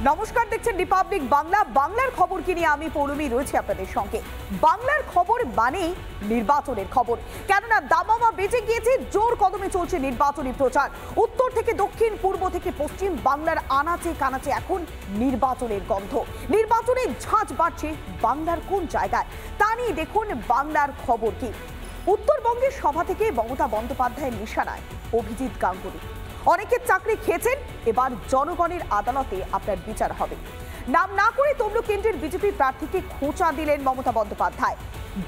নমস্কার, দেখছেন রিপাবলিক বাংলা। বাংলার খবর কি নিয়ে আমি পৌলমী রয়েছে আপনাদের সঙ্গে। বাংলার খবর মানেই নির্বাচনের খবর, কেননা দামামা বেজে গিয়েছে, জোর কদমে চলছে নির্বাচনী প্রচার। উত্তর থেকে দক্ষিণ, পূর্ব থেকে পশ্চিম, বাংলার আনাচে কানাচে এখন নির্বাচনের গন্ধ। নির্বাচনের ঝাঁঝ বাড়ছে বাংলার কোন জায়গায়, তা নিয়ে দেখুন বাংলার খবর কি। উত্তরবঙ্গের সভা থেকে মমতা বন্দ্যোপাধ্যায়ের নিশানায় অভিজিৎ গাঙ্গুলি। অনেকে চাকরি খেয়েছেন, এবার জনগণের আদালতে আপনার বিচার হবে। নাম না করে তমলুক কেন্দ্রের বিজেপি প্রার্থীকে খোঁচা দিলেন মমতা বন্দ্যোপাধ্যায়।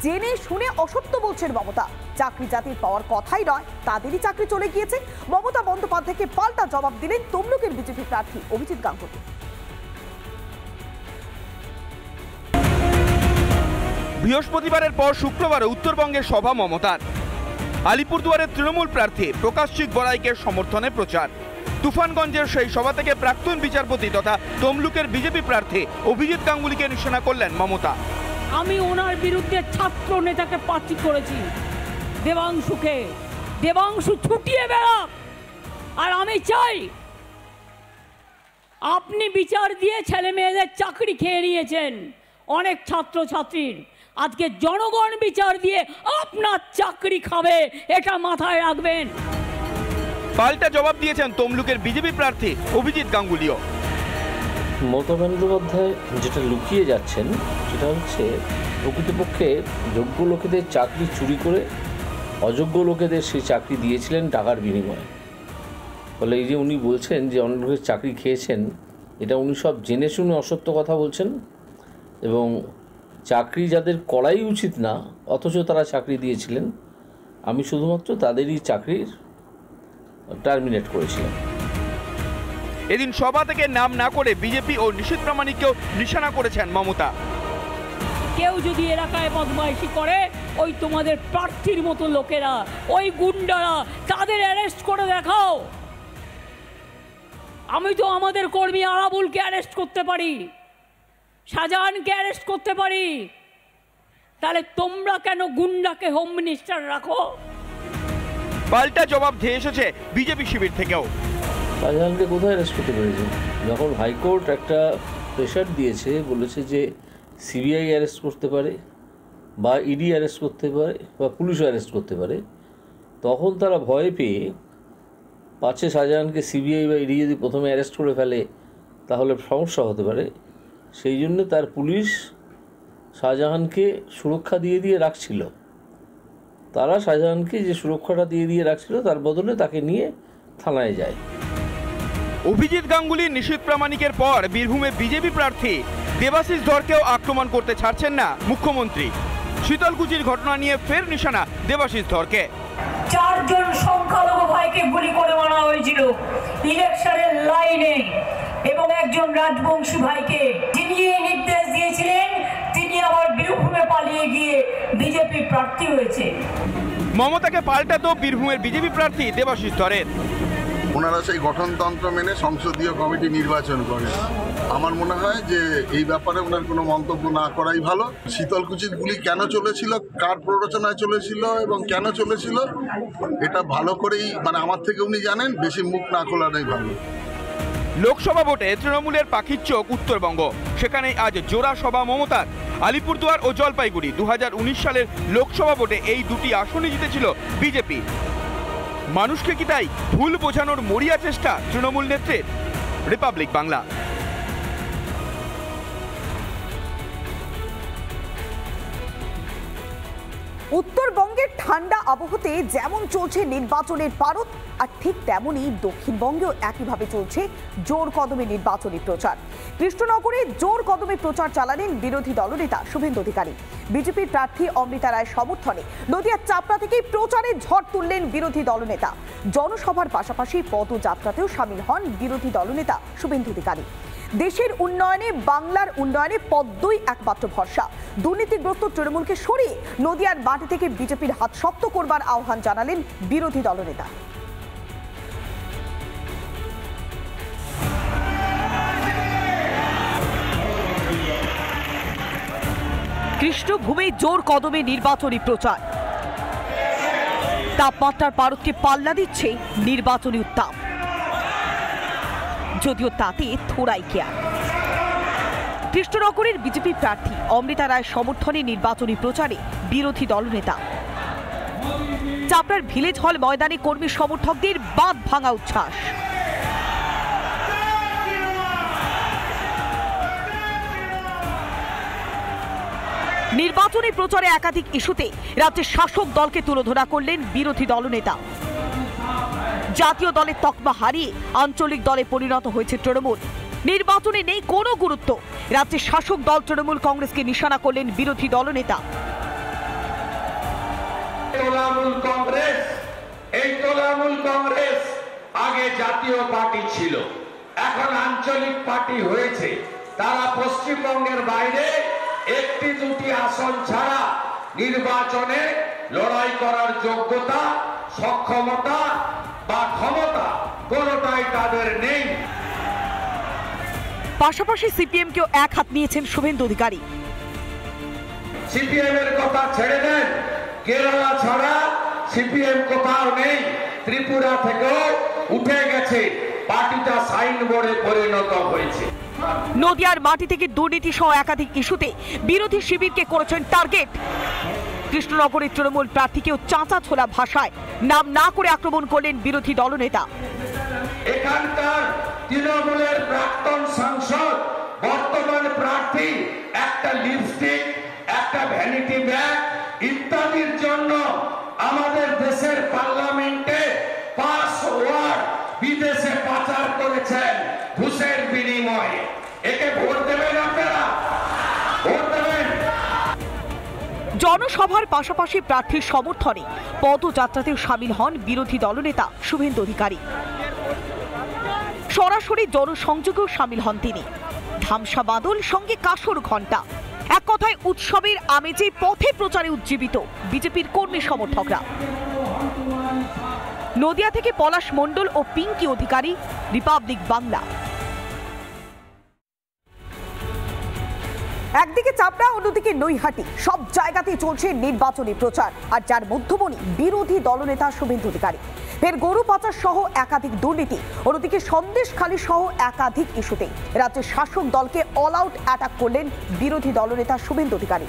জেনে শুনে অসত্য বলছেন মমতা। চাকরি যাদের পাওয়ার কথাই নয়, তাদেরই চাকরি চলে গিয়েছে। মমতা বন্দ্যোপাধ্যায়কে পাল্টা জবাব দিলেন তমলুকের বিজেপি প্রার্থী অভিজিৎ গাঙ্গুলি। বৃহস্পতিবারের পর শুক্রবারে উত্তরবঙ্গের সভা মমতার। আলিপুরদুয়ারের তৃণমূল প্রার্থী প্রকাশজিৎ বড়াইকে সমর্থনে প্রচার। তুফানগঞ্জের সেই সভা থেকে প্রাক্তন বিচারপতি তথা তমলুকের বিজেপি প্রার্থী অভিজিৎ গাঙ্গুলিকে নিশানা করলেন মমতা। আমি ওনার বিরুদ্ধে ছাত্র নেতাকে প্রার্থী করেছি, দেবাংশুকে। দেবাংশু ছুটিয়ে বেড়াক, আর আমি চাই আপনি বিচার দিয়ে ছেলে মেয়েদের চাকরি খেয়ে নিয়েছেন অনেক ছাত্র ছাত্রীর। আজকে জনগণ বিচার দিয়ে আপনার চাকরি খাবে, এটা মাথায় রাখবেন। পাল্টা জবাব দিয়েছেন তমলুকের বিজেপি প্রার্থী অভিজিৎ গাঙ্গুলিও। মমতা বন্দ্যোপাধ্যায় যেটা লুকিয়ে যাচ্ছেন সেটা হচ্ছে প্রকৃতপক্ষে যোগ্য লোকেদের চাকরি চুরি করে অযোগ্য লোকেদের সেই চাকরি দিয়েছিলেন টাকার বিনিময়ে। ফলে এই যে উনি বলছেন যে অন্য লোকের চাকরি খেয়েছেন, এটা উনি সব জেনে শুনে অসত্য কথা বলছেন। এবং চাকরি যাদের করাই উচিত না অথচ তারা চাকরি দিয়েছিলেন, আমি শুধুমাত্র তাদেরই চাকরির টার্মিনেট করেছিলাম। এদিন সভা থেকে নাম না করে বিজেপি ও নিশীথ প্রামাণিককেও নিশানা করেছেন মমতা। কেউ যদি এলাকায় বদমাইশি করে, ওই তোমাদের প্রার্থীর মতো লোকেরা, ওই গুন্ডারা, তাদের অ্যারেস্ট করে দেখাও। আমি তো আমাদের কর্মী আরাবুলকে অ্যারেস্ট করতে পারি, শাহজাহানকে অ্যারেস্ট করতে পারি, তাহলে তোমরা কেন গুন্ডাকে হোম মিনিস্টার রাখো? পাল্টা জবাব দিয়ে এসেছে বিজেপি শিবির থেকেও। শাহজাহানকে কোথায় অ্যারেস্ট করতে পেরেছে? যখন হাইকোর্ট একটা প্রেশার দিয়েছে, বলেছে যে সিবিআই অ্যারেস্ট করতে পারে বা ইডি অ্যারেস্ট করতে পারে বা পুলিশও অ্যারেস্ট করতে পারে, তখন তারা ভয় পেয়ে পাচ্ছে শাহজাহানকে সিবিআই বা ইডি যদি প্রথমে অ্যারেস্ট করে ফেলে তাহলে সমস্যা হতে পারে। সেই জন্য তার পুলিশ শাহজাহানকে সুরক্ষা দিয়ে রাখছিল। তারা শাহজাহানকে যে সুরক্ষাটা দিয়ে রাখছিল তার বদলে তাকে নিয়ে থানায় যায়। অভিজিৎ গাঙ্গুলি নিশীথ প্রামাণিকের পর বীরভূমে বিজেপি প্রার্থী দেবাশিস ধরকেও আক্রমণ করতে ছাড়ছেন না মুখ্যমন্ত্রী। শীতলকুচির ঘটনা নিয়ে ফের নিশানা দেবাশিস ধরকে। 4 জন সংখ্যালঘু ভাইকে গুলি করে মারা হয়েছিল ইলেকশনের লাইনে, এবং একজন রাজবংশী ভাইকে যিনি নির্দেশ দিয়েছিলেন তিনি আবার বীরভূমে পালিয়ে গিয়ে বিজেপি প্রার্থী হয়েছে। মমতাকে পাল্টাতো বীরভূমের বিজেপি প্রার্থী দেবাশিস ধরের। ওনারা সেই গঠনতন্ত্র মেনে সংসদীয় কমিটি নির্বাচন করে। আমার মনে হয় যে এই ব্যাপারে ওনার কোনো মন্তব্য না করাই ভালো। শীতলকুচির গুলি কেন চলেছিল, কার প্ররোচনায় চলেছিল এবং কেন চলেছিল, এটা ভালো করেই আমার থেকে উনি জানেন। বেশি মুখ না খোলাটাই ভালো। লোকসভা ভোটে তৃণমূলের পাখির চোখ উত্তরবঙ্গ, সেখানে আজ জোড়া সভা মমতার। আলিপুরদুয়ার ও জলপাইগুড়ি 2019 সালের লোকসভা ভোটে এই দুটি আসনে জিতেছিল বিজেপি। মানুষকে কি তাই ভুল বোঝানোর মরিয়া চেষ্টা তৃণমূল নেত্রীর? রিপাবলিক বাংলা। উত্তরবঙ্গের ঠান্ডা আবহতে যেমন চলছে নির্বাচনের পারদ, আর ঠিক তেমনই দক্ষিণবঙ্গেও একইভাবে চলছে জোর কদমে নির্বাচনী প্রচার। কৃষ্ণনগরে জোর কদমে প্রচার চালালেন বিরোধী দলনেতা শুভেন্দু অধিকারী। বিজেপির প্রার্থী অমৃতা রায়ের সমর্থনে নদিয়ার চাপড়া থেকে প্রচারে ঝড় তুললেন বিরোধী দলনেতা। জনসভার পাশাপাশি পদযাত্রাতেও সামিল হন বিরোধী দলনেতা শুভেন্দু অধিকারী। দেশের উন্নয়নে, বাংলার উন্নয়নে পদ্মই একমাত্র ভরসা। দুর্নীতিগ্রস্ত তৃণমূলকে সরিয়ে নদিয়ার মাটি থেকে বিজেপির হাত শক্ত করবার আহ্বান জানালেন বিরোধী দলনেতা। কৃষ্ণভূমে জোর কদমে নির্বাচনী প্রচার। তাপমাত্রার পারদকে পাল্লা দিচ্ছে নির্বাচনী উত্তাপ, যদিও তাতে থোড়াই কেয়ার। কৃষ্ণনগরের বিজেপি প্রার্থী অমৃতা রায় সমর্থনে নির্বাচনী প্রচারে বিরোধী দলনেতা। চাপড়ার ভিলেজ হল ময়দানে কর্মী সমর্থকদের বাঁধ ভাঙা উচ্ছ্বাস। নির্বাচনী প্রচারে একাধিক ইস্যুতে রাজ্যের শাসক দলকে তুলোধনা করলেন বিরোধী দলনেতা। জাতীয় দলের তকমা হারিয়ে আঞ্চলিক দলে পরিণত হয়েছে তৃণমূল। নির্বাচনে নেই কোনো গুরুত্ব। রাজ্যের শাসক দল তৃণমূল কংগ্রেসকে নিশানা করলেন বিরোধী দলনেতা। তৃণমূল কংগ্রেস আগে জাতীয় পার্টি ছিল, এখন আঞ্চলিক পার্টি হয়েছে। তারা পশ্চিমবঙ্গের বাইরে একটি দুটি আসন ছাড়া নির্বাচনে লড়াই করার যোগ্যতা, সক্ষমতা বা ক্ষমতা কোনোটাই তাদের নেই। পাশাপাশি সিপিএমকেও এক হাত নিয়েছেন শুভেন্দু অধিকারী। সিপিএম এর কথা ছেড়ে দেন, কেরালা ছাড়া সিপিএম কোথাও নেই। ত্রিপুরা থেকেও উঠে গেছে, পার্টিটা সাইনবোর্ডে পরিণত হয়েছে। নদিয়ার মাটি থেকে দুর্নীতি সহ একাধিক ইস্যুতে বিরোধী শিবিরকে করেছেন টার্গেট। কৃষ্ণনগরের তৃণমূল প্রার্থীকেও চাঁচা ছোলা ভাষায় নাম না করে আক্রমণ করলেন বিরোধী দলনেতা। এখানকার তৃণমূলের প্রাক্তন সাংসদ বর্তমান প্রার্থী একটা লিপস্টিক, একটা ভ্যানিটি ব্যাগ ইত্যাদির জন্য আমাদের দেশের পার্লামেন্টে পাস ওয়ার্ড বিদেশে পাচার করেছেন ঘুষের বিনিময়ে। একে ভোট দেবেন আপনারা? ভোট দেবেন? জনসভার পাশাপাশি প্রার্থীর সমর্থনে পদযাত্রাতেও সামিল হন বিরোধী দলনেতা শুভেন্দু অধিকারী। সরাসরি জনসংযোগেও সামিল হন তিনি। ধামসা বাদল সঙ্গে কাসর ঘণ্টা, এক কথায় উৎসবের আমেজে পথে প্রচারে উজ্জীবিত বিজেপির কর্মী সমর্থকরা। নদিয়া থেকে পলাশ মণ্ডল ও পিঙ্কি অধিকারী, রিপাবলিক বাংলা। একদিকে চাপড়া, অন্যদিকে নৈহাটি, সব জায়গাতেই চলছে নির্বাচনী প্রচার। আর যার মধ্যমণি বিরোধী দলনেতা শুভেন্দু অধিকারী। ফের গরু পাচার সহ একাধিক দুর্নীতি, অন্যদিকে সন্দেশখালী সহ একাধিক ইস্যুতে রাজ্যের শাসক দলকে অল আউট অ্যাটাক করলেন বিরোধী দলনেতা শুভেন্দু অধিকারী।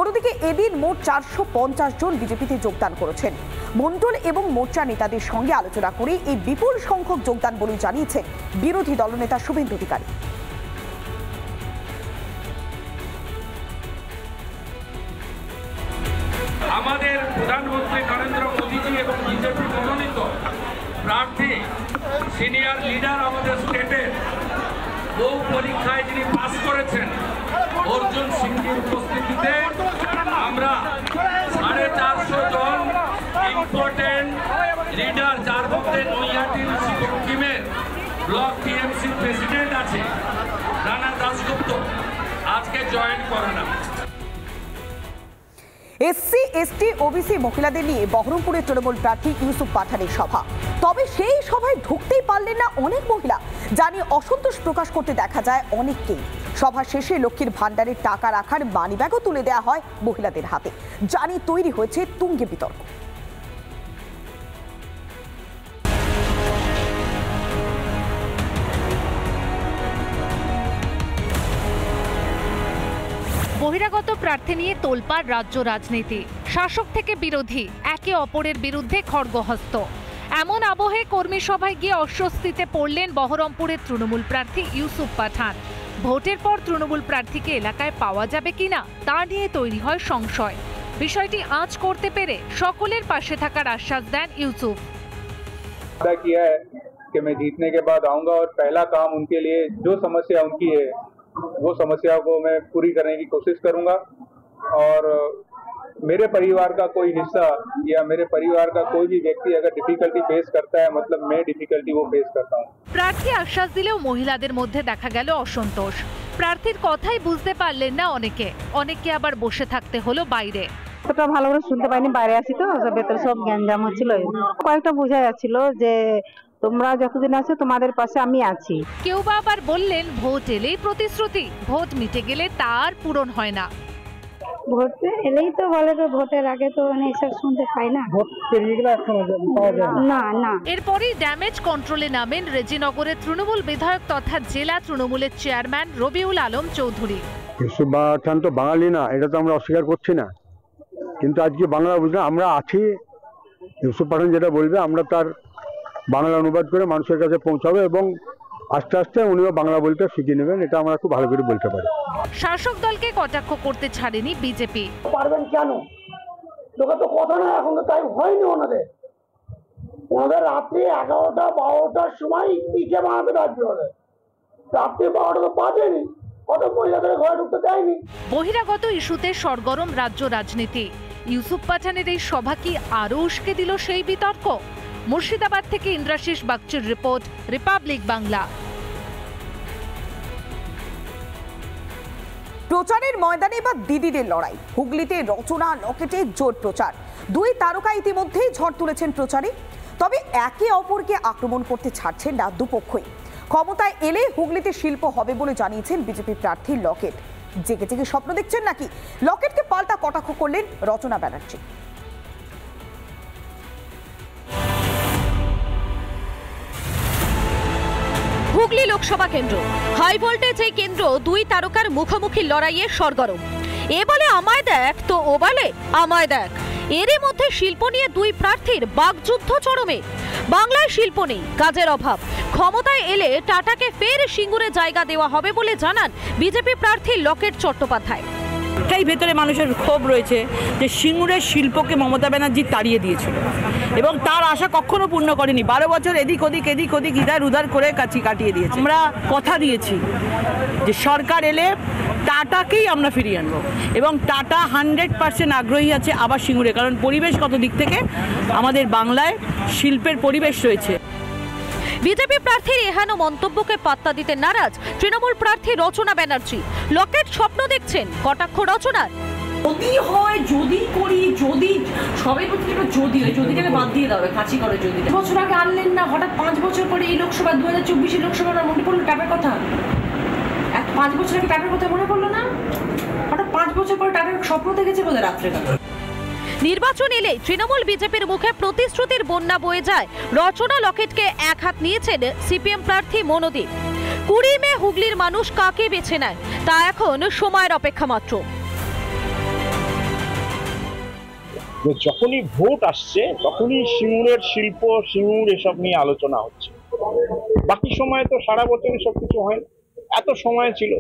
অন্যদিকে এদিন মোট 450 জন বিজেপিতে যোগদান করেছেন। মণ্ডল এবং মোর্চা নেতাদের সঙ্গে আলোচনা করে এই বিপুল সংখ্যক যোগদান বলে জানিয়েছেন বিরোধী দলনেতা শুভেন্দু অধিকারী। আমাদের প্রধানমন্ত্রী নরেন্দ্র মোদীজি এবং বিজেপি মনোনীত প্রার্থী সিনিয়র লিডার আমাদের স্টেটের বহু পরীক্ষায় যিনি পাস করেছেন অর্জুন সিংহের উপস্থিতিতে আমরা 450 জন ইম্পর্টেন্ট লিডার, যার মধ্যে নৈহাটির সিকিমের ব্লক টিএমসি প্রেসিডেন্ট আছে রানা দাসগুপ্ত, আজকে জয়েন করালাম। এসসি, এসটি, ওবিসি মহিলাদের নিয়ে বহরমপুরের তৃণমূল প্রার্থী ইউসুফ পাঠানের সভা। তবে সেই সভায় ঢুকতেই পারলেন না অনেক মহিলা, যা নিয়ে অসন্তোষ প্রকাশ করতে দেখা যায় অনেককেই। সভা শেষে লক্ষ্মীর ভাণ্ডারের টাকা রাখার মানিব্যাগও তুলে দেওয়া হয় মহিলাদের হাতে, যা নিয়ে তৈরি হয়েছে তুঙ্গে বিতর্ক। বহিরাগত প্রার্থী নিয়ে তোলপাড় রাজ্য রাজনীতি। শাসক থেকে বিরোধী একে অপরের বিরুদ্ধে খড়গহস্ত। এমন আবহে কর্মী সভায় গিয়ে অস্বস্তিতে পড়লেন বহরমপুরের তৃণমূল প্রার্থী ইউসুফ পাঠান। ভোটের পর তৃণমূল প্রার্থীকে এলাকায় পাওয়া যাবে কিনা তা নিয়ে তৈরি হয় সংশয়। বিষয়টি আঁচ করতে পেরে সকলের পাশে থাকার আশ্বাস দেন ইউসুফ। किया है कि मैं जीतने के बाद आऊंगा और पहला काम उनके लिए जो समस्या उनकी है वो समस्याओं को मैं पूरी करने की कोशिश करूंगा और मेरे परिवार का कोई हिस्सा या मेरे परिवार का कोई भी व्यक्ति अगर डिफिकल्टी फेस करता है मतलब मैं डिफिकल्टी वो फेस करता हूं। প্রার্থী আশ্বাস দিলেও মহিলাদের মধ্যে দেখা গেল অসন্তোষ। প্রার্থীর কথাই বুঝতে পারলেন না অনেকে আবার বসে থাকতে হলো বাইরে। অতটা ভালো করে শুনতে পাইনি, বাইরে আছি তো, ভেতরে সব গ্যাঞ্জাম হচ্ছিল। কয়েকটা বোঝা যাচ্ছিল যে তোমরা যতদিন আছো তোমাদের পাশে আমি আছি। কেউ বা আবার বললেন ভোট এলেই প্রতিশ্রুতি, ভোট মিটে গেলে তার পূরণ হয় না। ভোট এলেই তো বলে, তো ভোটের আগে তো এইসব শুনতে পাই না। ভোট পেরিয়ে গেলে এখন পাওয়া যায় না। না। এরপরই ড্যামেজ কন্ট্রোলে নামেন রেজিনগরের তৃণমূল বিধায়ক তথা জেলা তৃণমূলের চেয়ারম্যান রবিউল আলম চৌধুরী। ইউসুফ পাঠান তো বাঙালি না, এটা তো আমরা অস্বীকার করছি না, কিন্তু আজকে বাংলা বুঝলে আমরা আছি। ইউসুফ পাঠান যেটা বলবে আমরা তার বাংলা অনুবাদ করে মানুষের কাছে পৌঁছাবে এবং আস্তে আস্তে উনিও বাংলা বলতে শিখে নেবেন, এটা আমরা খুব ভালো করে বলতে পারি। শাসক দলকে কটাক্ষ করতে ছাড়েনি বিজেপি। পারবেন কেন? তোকে তো কথা না, এখন তো টাইম হয়নি ওনাদের রাত্রি 11টা 12টার সময় পিঠে বানাতে রাজ্য হলে রাত্রি 12টা তো বাজেনি, কত মহিলাদের ঘরে ঢুকতে দেয়নি। বহিরাগত ইস্যুতে সরগরম রাজ্য রাজনীতি। ইউসুফ পাঠানের এই সভা কি আরো উস্কে দিল সেই বিতর্ক? মুর্শিদাবাদ থেকে ইন্দ্রাশিস বাগচির রিপোর্ট, রিপাবলিক বাংলা। প্রচারের ময়দানে এবার দিদিদের লড়াই। হুগলিতে রচনা লকেটে জোর প্রচার। দুই তারকা ইতিমধ্যেই ঝড় তুলেছেন প্রচারে, তবে একে অপরকে আক্রমণ করতে ছাড়ছেন না দুপক্ষই। ক্ষমতায় এলে হুগলিতে শিল্প হবে বলে জানিয়েছেন বিজেপি প্রার্থী লকেট। জেগে জেগে স্বপ্ন দেখছেন নাকি? লকেটকে পাল্টা কটাক্ষ করলেন রচনা ব্যানার্জি। হুগলি লোকসভা কেন্দ্র, হাই ভোল্টেজ এই কেন্দ্র দুই তারকার মুখোমুখি লড়াইয়ে সরগরম। এ বলে আমায় দেখ, তো ও বলে আমায় দেখ। এরই মধ্যে শিল্প নিয়ে দুই প্রার্থীর বাকযুদ্ধ চরমে। বাংলায় শিল্প নেই, কাজের অভাব। ক্ষমতায় এলে টাটাকে ফের সিঙ্গুরে জায়গা দেওয়া হবে বলে জানান বিজেপি প্রার্থী লকেট চট্টোপাধ্যায়। তাই ভেতরে মানুষের ক্ষোভ রয়েছে যে সিঙ্গুরের শিল্পকে মমতা ব্যানার্জি তাড়িয়ে দিয়েছিল এবং তার আশা কখনো পূর্ণ করেনি। 12 বছর এদিক ওদিক ইধার উধার করে কাটিয়ে দিয়েছে। আমরা কথা দিয়েছি যে সরকার এলে টাটাকেই আমরা ফিরিয়ে আনবো এবং টাটা 100% আগ্রহী আছে আবার সিঙ্গুরে, কারণ পরিবেশগত দিক থেকে আমাদের বাংলায় শিল্পের পরিবেশ রয়েছে। বিজেপি প্রার্থীর এহেন মন্তব্যকে পাত্তা দিতে নারাজ তৃণমূল প্রার্থী রচনা ব্যানার্জি। লকেট স্বপ্ন দেখছেন কটাক্ষ রচনার। যদি হয়, যদি করি, যদি সবাই প্রত্যেকটা যদি হয়, যদিটাকে বাদ দিয়ে দাও, কাছি করে যদি। বছর আগে আনলেন না, হঠাৎ 5 বছর পরে এই লোকসভা 2024 লোকসভা মনে পড়লো টাটার কথা। 5 বছর আগে টাটার কথা মনে পড়লো না, হঠাৎ 5 বছর পরে টাটার স্বপ্ন দেখেছে বোধহয় রাত্রে। নির্বাচন এলে তৃণমূল বিজেপির মুখে প্রতিশ্রুতির বন্যা বয়ে যায়। রচনা লকেটকে এক হাত নিয়েছেন সিপিএম প্রার্থী মনোদীপ। 20 মে হুগলির মানুষ কাকে বেছে নেয় তা এখন সময়ের অপেক্ষা মাত্র। যখনই ভোট আসছে তখনই সিঙ্গুরের শিল্প, সিঙ্গুর এসব নিয়ে আলোচনা হচ্ছে। বাকি সময় তো সারা বছরই সবকিছু হয় না। এত সময় ছিল,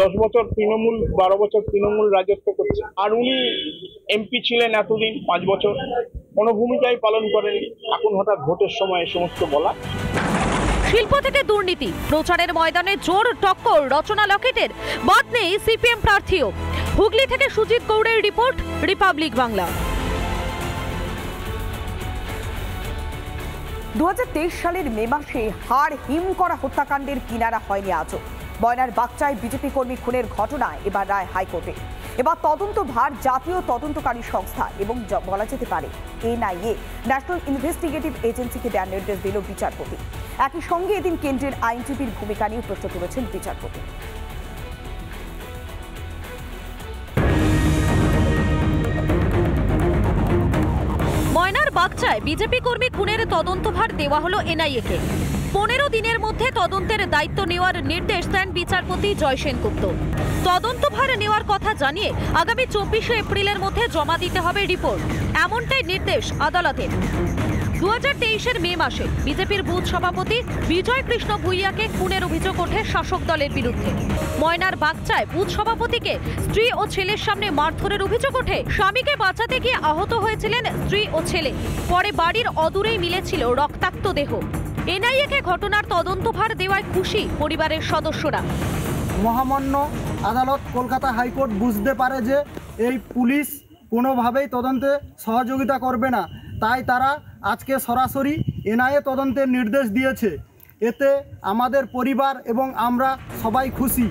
10 বছর তৃণমূল, 12 বছর তৃণমূল রাজত্ব করছে, আর উনি এমপি ছিলেন এতদিন 5 বছর, কোনো ভূমিকাই পালন করেনি। এখন হঠাৎ ভোটের সময় এ সমস্ত বলা। শিল্প থেকে দুর্নীতি, প্রচারের ময়দানে জোর টক্কর রচনা লকেটের, বাদ নেই সিপিএম প্রার্থীও। হুগলি থেকে সুজিত গৌড়ের রিপোর্ট, রিপাবলিক বাংলা। 2023 সালের মে মাসে হাড় হিম করা হত্যাকাণ্ডের কিনারা হয়নি আজও। ময়নার বাগচায় বিজেপি কর্মী খুনের ঘটনায় এবার রায় হাইকোর্টে। এবার তদন্তভার জাতীয় তদন্তকারী সংস্থা এবং বলা যেতে পারে এনআইএ, ন্যাশনাল ইনভেস্টিগেটিভ এজেন্সিকে দেওয়ার নির্দেশ দিল বিচারপতি। একই সঙ্গে এদিন কেন্দ্রের আইনজীবীর ভূমিকা নিয়ে প্রশ্ন তুলেছেন বিচারপতি। ময়নার বাগচায় বিজেপি কর্মী খুনের তদন্তভার দেওয়া হলো এনআইএ-কে। 15 দিনের মধ্যে তদন্তের দায়িত্ব নেওয়ার নির্দেশ দেন বিচারপতি জয় সেনগুপ্ত। তদন্তভার নেওয়ার কথা জানিয়ে আগামী 24 এপ্রিলের মধ্যে জমা দিতে হবে রিপোর্ট, এমনটাই নির্দেশ আদালতের। 2023-এর মে মাসে বিজেপির বুথ সভাপতি বিজয় কৃষ্ণ ভুইয়াকে খুনের অভিযোগ ওঠে শাসক দলের বিরুদ্ধে। ময়নার বাগচায় বুথ সভাপতিকে স্ত্রী ও ছেলের সামনে মারধরের অভিযোগ ওঠে। স্বামীকে বাঁচাতে গিয়ে আহত হয়েছিলেন স্ত্রী ও ছেলে। পরে বাড়ির অদূরেই মিলেছিল রক্তাক্ত দেহ। এনআইএ-কে ঘটনার তদন্তভার দেওয়ায় খুশি পরিবারের সদস্যরা। মহামান্য আদালত কলকাতা হাইকোর্ট বুঝতে পারে যে এই পুলিশ কোনোভাবেই তদন্তে সহযোগিতা করবে না, তাই তারা আজকে সরাসরি এনআইএ তদন্তের নির্দেশ দিয়েছে। এতে আমাদের পরিবার এবং আমরা সবাই খুশি।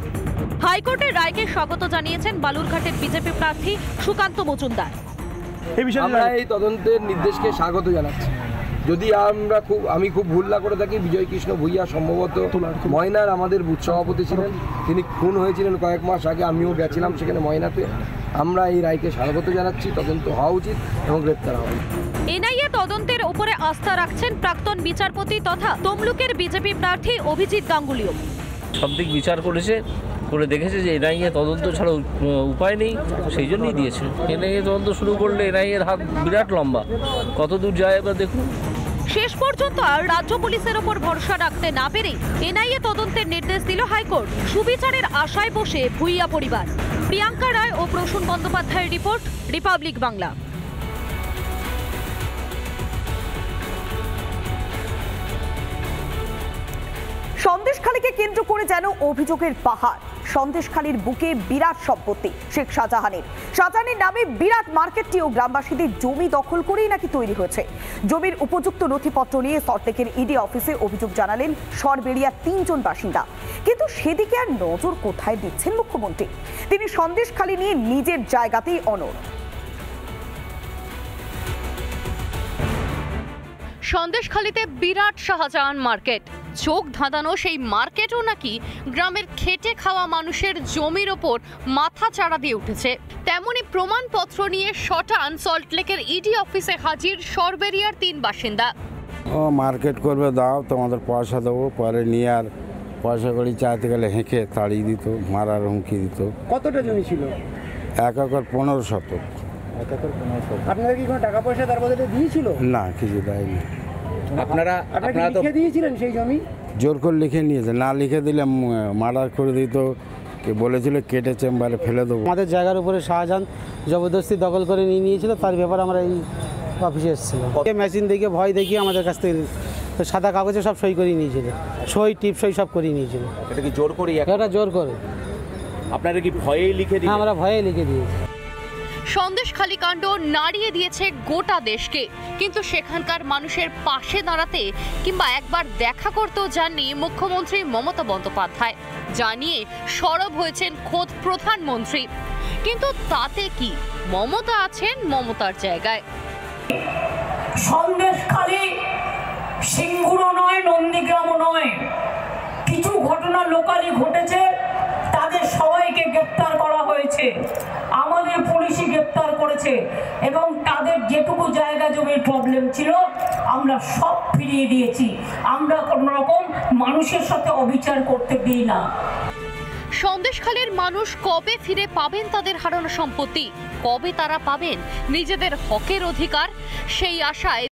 হাইকোর্টের রায়কে স্বাগত জানিয়েছেন বালুরঘাটের বিজেপি প্রার্থী সুকান্ত মজুমদার। আমরা এই তদন্তের নির্দেশকে স্বাগত জানাচ্ছি। যদি আমি খুব ভুল না করে থাকি, বিজয় কৃষ্ণ ভুইয়া সম্ভবত ময়নার আমাদের বুথ সভাপতি ছিলেন। তিনি খুন হয়েছিলেন কয়েক মাস আগে, আমিও গেছিলাম সেখানে ময়নাতে। আমরা এই রায়কে স্বাগত জানাচ্ছি। তদন্ত হওয়া উচিত এবং গ্রেপ্তার হওয়া উচিত। এনআইএ তদন্তের উপরে আস্থা রাখছেন প্রাক্তন বিচারপতি তথা তমলুকের বিজেপি প্রার্থী অভিজিৎ গাঙ্গুলিও। সব দিক বিচার করেছে, করে দেখেছে যে এনআইএ তদন্ত ছাড়া উপায় নেই, সেই জন্যই দিয়েছে। এনআইএ তদন্ত শুরু করলে এনআইএর হাত বিরাট লম্বা, কত দূর যায় এবার দেখুন। শেষ পর্যন্ত আর রাজ্য পুলিশের ওপর ভরসা রাখতে না পেরে এনআইএ তদন্তের নির্দেশ দিল হাইকোর্ট। সুবিচারের আশায় বসে ভুইয়া পরিবার। প্রিয়াঙ্কা রায় ও প্রসূন বন্দ্যোপাধ্যায়ের রিপোর্ট, রিপাবলিক বাংলা। সন্দেশখালীকে কেন্দ্র করে যেন অভিযোগের পাহাড়। সন্দেশখালীর বুকে বিরাট সম্পত্তি শেখ শাহজাহানের। শাহজাহানের নামে বিরাট মার্কেটটিও গ্রামবাসীদের জমি দখল করেই নাকি তৈরি হয়েছে। জমির উপযুক্ত নথিপত্র নিয়ে সল্টলেকের ইডি অফিসে অভিযোগ জানালেন সরবেড়িয়ার 3 জন বাসিন্দা। কিন্তু সেদিকে আর নজর কোথায় দিচ্ছেন মুখ্যমন্ত্রী? তিনি সন্দেশখালী নিয়ে নিজের জায়গাতেই অনড়। সন্দেশখালীতে বিরাট শাহজাহান মার্কেট। চোখ ধাঁধানো সেই মার্কেটও নাকি গ্রামের খেটে খাওয়া মানুষের জমির ওপর মাথা চাড়া দিয়ে উঠেছে। তেমনি প্রমাণপত্র নিয়ে শটান সল্টলেকের ইডি অফিসে হাজির সরবেরিয়ার 3 বাসিন্দা। ও মার্কেট করবে, দাও তোমাদের পয়সা দেবো, পরে নিয়ে আর পয়সা করি চাইতে গেলে হেঁকে তাড়িয়ে দিত, মারার হুমকি দিত। কতটা জমি ছিল? 1 একর 15 শতক। আপনাদের কি কোনো টাকা পয়সা তার বদলে দিয়েছিল? না, কিছু দেয়নি। আপনারা লিখে দিয়েছিলেন সেই জমি? জোর করে লিখে নিয়েছে, না লিখে দিলে মার্ডার করে দিত, বলেছিল কেটে চেম্বারে ফেলে দেবো। আমাদের জায়গার উপরে শাহজাহান জবরদস্তি দখল করে নিয়ে নিয়েছিল, তার ব্যাপারে আমরা এই অফিসে এসেছিলাম। মেশিন দেখে ভয় দেখিয়ে আমাদের কাছ থেকে সাদা কাগজে সব সই করিয়ে নিয়েছিল, সই টিপ সই সব করিয়ে নিয়েছিল। এটা কি জোর করে? এটা জোর করে। আপনারা কি ভয়েই লিখে দিয়েছেন? আমরা ভয়েই লিখে দিয়েছি। সন্দেশখালী কাণ্ড নাড়িয়ে দিয়েছে গোটা দেশকে, কিন্তু সেখানকার মানুষের পাশে দাঁড়াতে কিংবা একবার দেখা করতেও যাননি মুখ্যমন্ত্রী মমতা বন্দ্যোপাধ্যায়। জানিয়ে সরব হয়েছেন খোদ প্রধানমন্ত্রী। কিন্তু তাতে কি, মমতা আছেন মমতার জায়গায়। সন্দেশখালী সিঙ্গুরও নয়, নন্দীগ্রামও নয়। কিছু ঘটনা লোকালি ঘটেছে, তাদের সবাইকে গ্রেপ্তার করা হয়েছে। আমাদের পুলিশই গ্রেপ্তার করেছে এবং তাদের যেটুকু জায়গা জমির প্রবলেম ছিল আমরা সব ফিরিয়ে দিয়েছি। আমরা কোনো রকম মানুষের সাথে অবিচার করতে দিই না। সন্দেশখালীর মানুষ কবে ফিরে পাবেন তাদের হারানো সম্পত্তি? কবে তারা পাবেন নিজেদের হকের অধিকার? সেই আশায়